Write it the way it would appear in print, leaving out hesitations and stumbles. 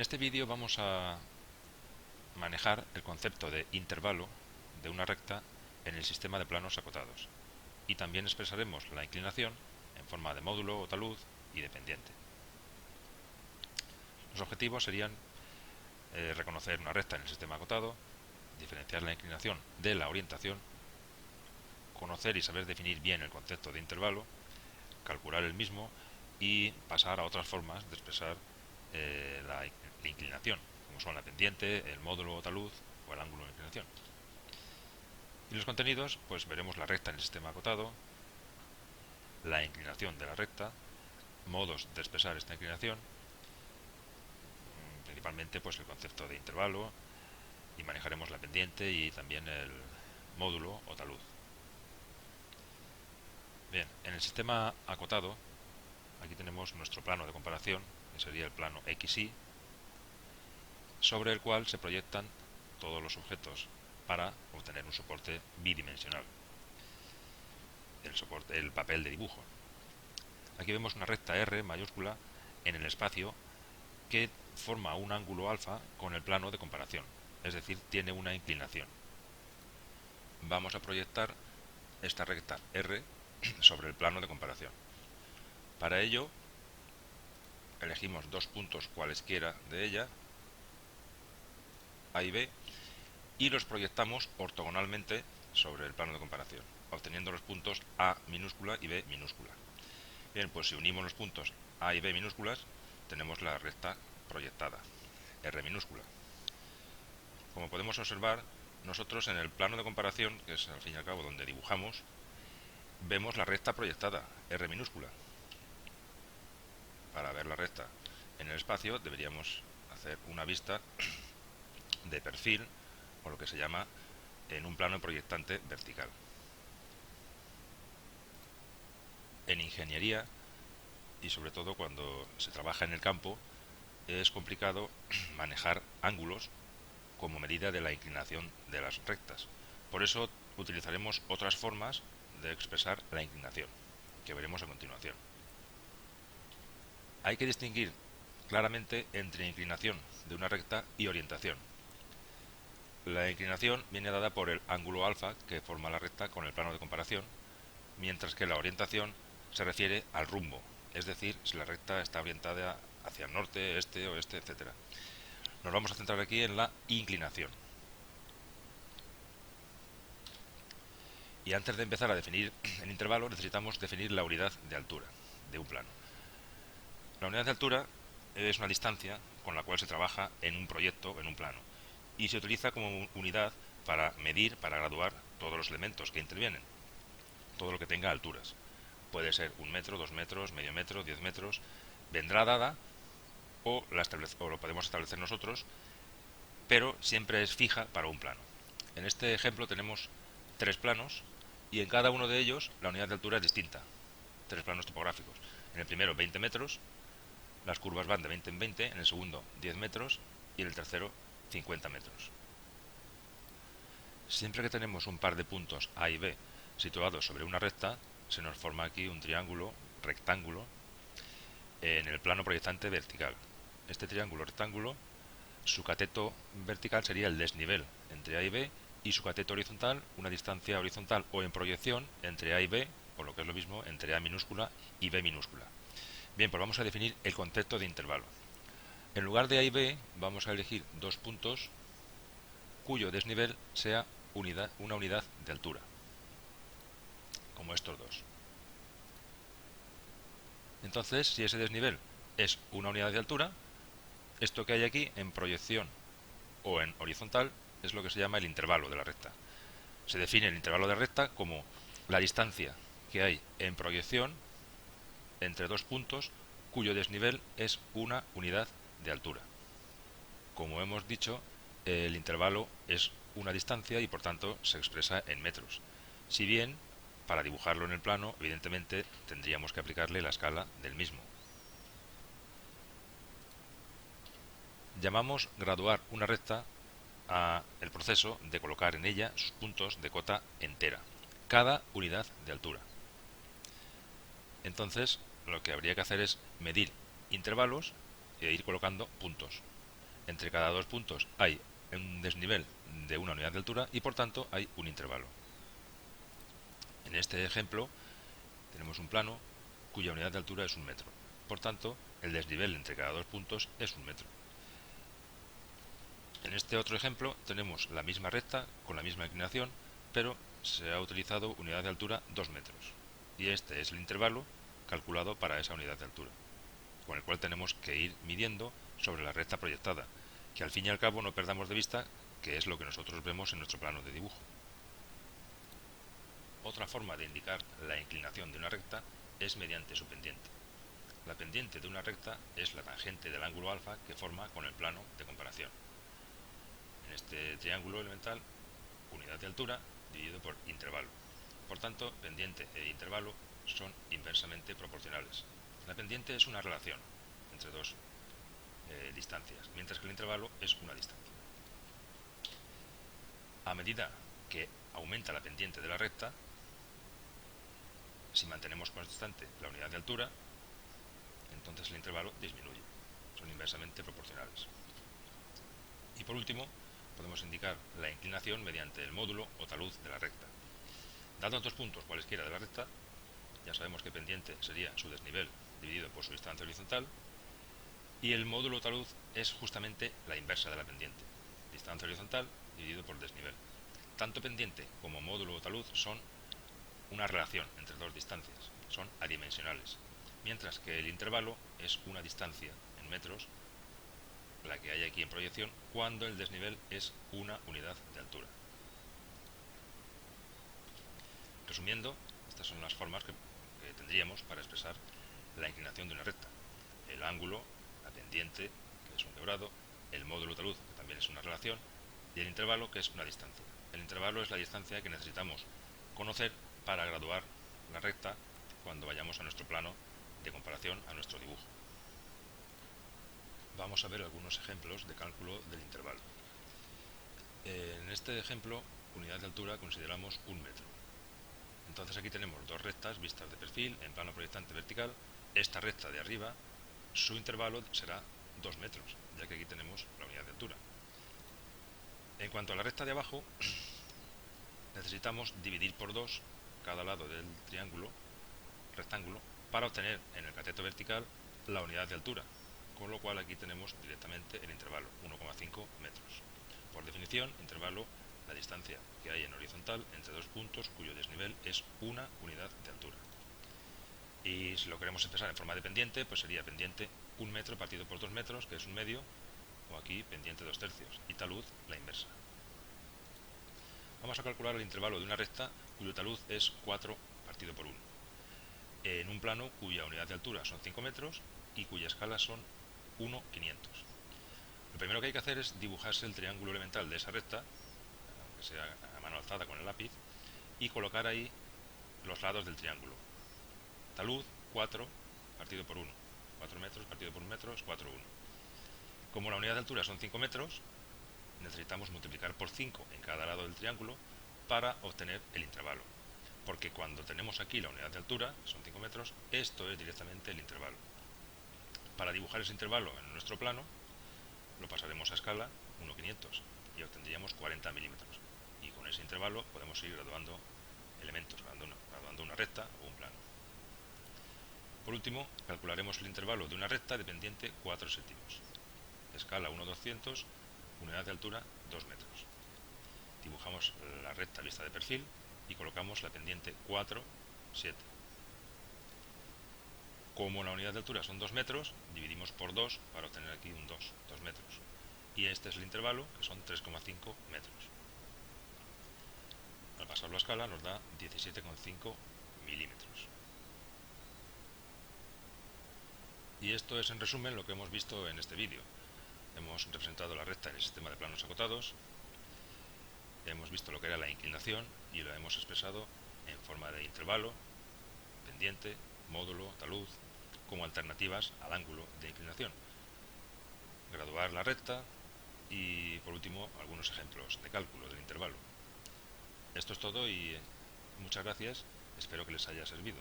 este vídeo vamos a manejar el concepto de intervalo de una recta en el sistema de planos acotados y también expresaremos la inclinación en forma de módulo o talud y de pendiente. Los objetivos serían reconocer una recta en el sistema acotado, diferenciar la inclinación de la orientación, conocer y saber definir bien el concepto de intervalo, calcular el mismo y pasar a otras formas de expresar la inclinación, como son la pendiente, el módulo o talud o el ángulo de inclinación. Y los contenidos, pues veremos la recta en el sistema acotado, la inclinación de la recta, modos de expresar esta inclinación, principalmente pues el concepto de intervalo, y manejaremos la pendiente y también el módulo o talud. Bien, en el sistema acotado, aquí tenemos nuestro plano de comparación, que sería el plano XY, sobre el cual se proyectan todos los objetos para obtener un soporte bidimensional, el papel de dibujo. Aquí vemos una recta R mayúscula en el espacio que forma un ángulo alfa con el plano de comparación, es decir, tiene una inclinación. Vamos a proyectar esta recta R sobre el plano de comparación. Para ello, elegimos dos puntos cualesquiera de ella, A y B, y los proyectamos ortogonalmente sobre el plano de comparación, obteniendo los puntos A minúscula y B minúscula. Bien, pues si unimos los puntos A y B minúsculas, tenemos la recta proyectada, R minúscula. Como podemos observar, nosotros en el plano de comparación, que es al fin y al cabo donde dibujamos, vemos la recta proyectada, R minúscula. Para ver la recta en el espacio deberíamos hacer una vista de perfil, o lo que se llama en un plano proyectante vertical. En ingeniería, y sobre todo cuando se trabaja en el campo, es complicado manejar ángulos como medida de la inclinación de las rectas. Por eso utilizaremos otras formas de expresar la inclinación, que veremos a continuación. Hay que distinguir claramente entre inclinación de una recta y orientación. La inclinación viene dada por el ángulo alfa que forma la recta con el plano de comparación, mientras que la orientación se refiere al rumbo, es decir, si la recta está orientada hacia el norte, este, oeste, etc. Nos vamos a centrar aquí en la inclinación. Y antes de empezar a definir el intervalo, necesitamos definir la unidad de altura de un plano. La unidad de altura es una distancia con la cual se trabaja en un proyecto, en un plano, y se utiliza como unidad para medir, para graduar todos los elementos que intervienen, todo lo que tenga alturas. Puede ser 1 metro, 2 metros, medio metro, 10 metros, vendrá dada o lo podemos establecer nosotros, pero siempre es fija para un plano. En este ejemplo tenemos 3 planos y en cada uno de ellos la unidad de altura es distinta. 3 planos topográficos. En el primero 20 metros, las curvas van de 20 en 20, en el segundo 10 metros y en el tercero 50 metros. Siempre que tenemos un par de puntos A y B situados sobre una recta, se nos forma aquí un triángulo rectángulo en el plano proyectante vertical. Este triángulo rectángulo, su cateto vertical sería el desnivel entre A y B, y su cateto horizontal, una distancia horizontal o en proyección entre A y B, o lo que es lo mismo, entre A minúscula y B minúscula. Bien, pues vamos a definir el concepto de intervalo. En lugar de A y B, vamos a elegir dos puntos cuyo desnivel sea una unidad de altura, como estos dos. Entonces, si ese desnivel es una unidad de altura, esto que hay aquí en proyección o en horizontal es lo que se llama el intervalo de la recta. Se define el intervalo de recta como la distancia que hay en proyección entre dos puntos cuyo desnivel es una unidad de altura. Como hemos dicho, el intervalo es una distancia y por tanto se expresa en metros. Si bien, para dibujarlo en el plano, evidentemente tendríamos que aplicarle la escala del mismo. Llamamos graduar una recta a el proceso de colocar en ella sus puntos de cota entera, cada unidad de altura. Entonces, lo que habría que hacer es medir intervalos e ir colocando puntos. Entre cada dos puntos hay un desnivel de una unidad de altura y por tanto hay un intervalo. En este ejemplo tenemos un plano cuya unidad de altura es un metro. Por tanto, el desnivel entre cada dos puntos es un metro. En este otro ejemplo tenemos la misma recta con la misma inclinación, pero se ha utilizado unidad de altura 2 metros. Y este es el intervalo calculado para esa unidad de altura, con el cual tenemos que ir midiendo sobre la recta proyectada, que al fin y al cabo no perdamos de vista que es lo que nosotros vemos en nuestro plano de dibujo. Otra forma de indicar la inclinación de una recta es mediante su pendiente. La pendiente de una recta es la tangente del ángulo alfa que forma con el plano de comparación. En este triángulo elemental, unidad de altura dividido por intervalo. Por tanto, pendiente e intervalo son inversamente proporcionales. La pendiente es una relación entre dos distancias, mientras que el intervalo es una distancia. A medida que aumenta la pendiente de la recta, si mantenemos constante la unidad de altura, entonces el intervalo disminuye. Son inversamente proporcionales. Y por último, podemos indicar la inclinación mediante el módulo o talud de la recta. Dados dos puntos cualesquiera de la recta, ya sabemos que pendiente sería su desnivel dividido por su distancia horizontal, y el módulo o talud es justamente la inversa de la pendiente, distancia horizontal dividido por desnivel. Tanto pendiente como módulo o talud son una relación entre dos distancias, son adimensionales, mientras que el intervalo es una distancia en metros, la que hay aquí en proyección, cuando el desnivel es una unidad de altura. Resumiendo, estas son las formas que tendríamos para expresar la inclinación de una recta: el ángulo, la pendiente, que es un quebrado, el módulo talud, que también es una relación, y el intervalo, que es una distancia. El intervalo es la distancia que necesitamos conocer para graduar la recta cuando vayamos a nuestro plano de comparación, a nuestro dibujo. Vamos a ver algunos ejemplos de cálculo del intervalo. En este ejemplo, unidad de altura consideramos un metro. Entonces aquí tenemos dos rectas vistas de perfil en plano proyectante vertical. Esta recta de arriba, su intervalo será 2 metros, ya que aquí tenemos la unidad de altura. En cuanto a la recta de abajo, necesitamos dividir por 2 cada lado del rectángulo, para obtener en el cateto vertical la unidad de altura, con lo cual aquí tenemos directamente el intervalo, 1,5 metros. Por definición, intervalo, la distancia que hay en horizontal entre dos puntos cuyo desnivel es una unidad de altura. Y si lo queremos expresar en forma de pendiente, pues sería pendiente 1 metro partido por 2 metros, que es un medio, o aquí pendiente 2 tercios, y talud la inversa. Vamos a calcular el intervalo de una recta cuyo talud es 4 partido por 1, en un plano cuya unidad de altura son 5 metros y cuya escala son 1,500. Lo primero que hay que hacer es dibujarse el triángulo elemental de esa recta, aunque sea a mano alzada con el lápiz, y colocar ahí los lados del triángulo. Talud 4 partido por 1. 4 metros partido por 1 metro es 4,1. Como la unidad de altura son 5 metros, necesitamos multiplicar por 5 en cada lado del triángulo para obtener el intervalo. Porque cuando tenemos aquí la unidad de altura, son 5 metros, esto es directamente el intervalo. Para dibujar ese intervalo en nuestro plano, lo pasaremos a escala 1,500 y obtendríamos 40 milímetros. Y con ese intervalo podemos ir graduando elementos, graduando una recta o un plano. Por último, calcularemos el intervalo de una recta de pendiente 4 céntimos. Escala 1,200, unidad de altura 2 metros. Dibujamos la recta vista de perfil y colocamos la pendiente 4, 7. Como la unidad de altura son 2 metros, dividimos por 2 para obtener aquí un 2 metros. Y este es el intervalo, que son 3,5 metros. Al pasarlo a escala nos da 17,5 milímetros. Y esto es en resumen lo que hemos visto en este vídeo. Hemos representado la recta en el sistema de planos acotados, hemos visto lo que era la inclinación y lo hemos expresado en forma de intervalo, pendiente, módulo, talud, como alternativas al ángulo de inclinación. Graduar la recta y, por último, algunos ejemplos de cálculo del intervalo. Esto es todo y muchas gracias, espero que les haya servido.